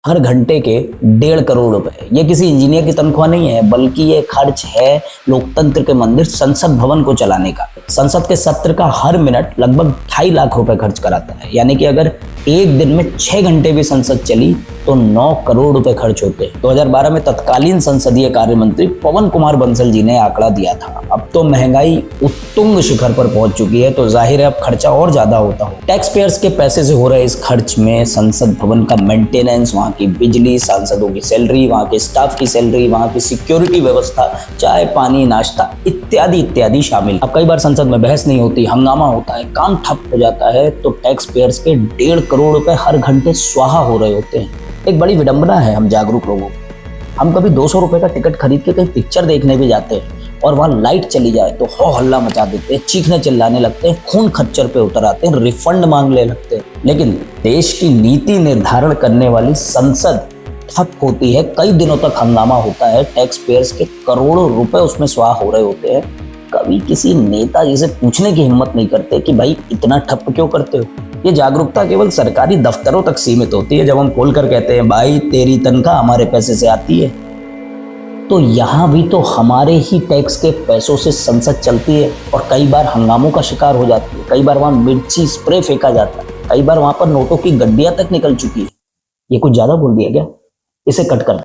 हर घंटे के 1.5 करोड़ रुपए। ये किसी इंजीनियर की तनख्वाह नहीं है, बल्कि ये खर्च है लोकतंत्र के मंदिर संसद भवन को चलाने का। संसद के सत्र का हर मिनट लगभग 2.5 लाख रुपए खर्च कराता है। यानी कि अगर एक दिन में 6 घंटे भी संसद चली तो 9 करोड़ रुपए खर्च होते हैं। 2012 में तत्कालीन संसदीय कार्य मंत्री पवन कुमार बंसल जी ने आंकड़ा दिया था। अब तो महंगाई उत्तुंग शिखर पर पहुंच चुकी है, तो जाहिर है अब खर्चा और ज्यादा होता हो। टैक्स पेयर्स के पैसे से हो रहे इस खर्च में संसद भवन का मेंटेनेंस, वहां की बिजली, सांसदों की सैलरी, वहां के स्टाफ की सैलरी, वहां की सिक्योरिटी व्यवस्था, चाय पानी नाश्ता इत्यादि इत्यादि शामिल। अब कई बार संसद में बहस नहीं होती, हंगामा होता है, काम ठप हो जाता है, तो टैक्स पेयर्स के 1.5 करोड़ रुपए हर घंटे स्वाहा हो रहे होते हैं। एक बड़ी विडंबना है हम जागरूक लोगों को। हम कभी 200 रुपए का टिकट खरीद के कहीं पिक्चर देखने भी जाते हैं और वहां लाइट चली जाए तो हो हल्ला मचा देते हैं, चीखने चिल्लाने लगते हैं, खून खच्चर पे उतर आते हैं, रिफंड मांगने लगते हैं। लेकिन देश की नीति निर्धारण करने वाली संसद ठप होती है, कई दिनों तक हंगामा होता है, टैक्स पेयर्स के करोड़ों रुपए उसमें स्वाहा हो रहे होते हैं। कभी किसी नेता जी से पूछने की हिम्मत नहीं करते कि भाई इतना ठप क्यों करते हो। ये जागरूकता केवल सरकारी दफ्तरों तक सीमित होती है। जब हम खोलकर कहते हैं भाई तेरी तनख्वाह हमारे पैसे से आती है, तो यहाँ भी तो हमारे ही टैक्स के पैसों से संसद चलती है और कई बार हंगामों का शिकार हो जाती है। कई बार वहाँ मिर्ची स्प्रे फेंका जाता है, कई बार वहाँ पर नोटों की गड्डियां तक निकल चुकी है। ये कुछ ज्यादा बोल दिया क्या? इसे कट कर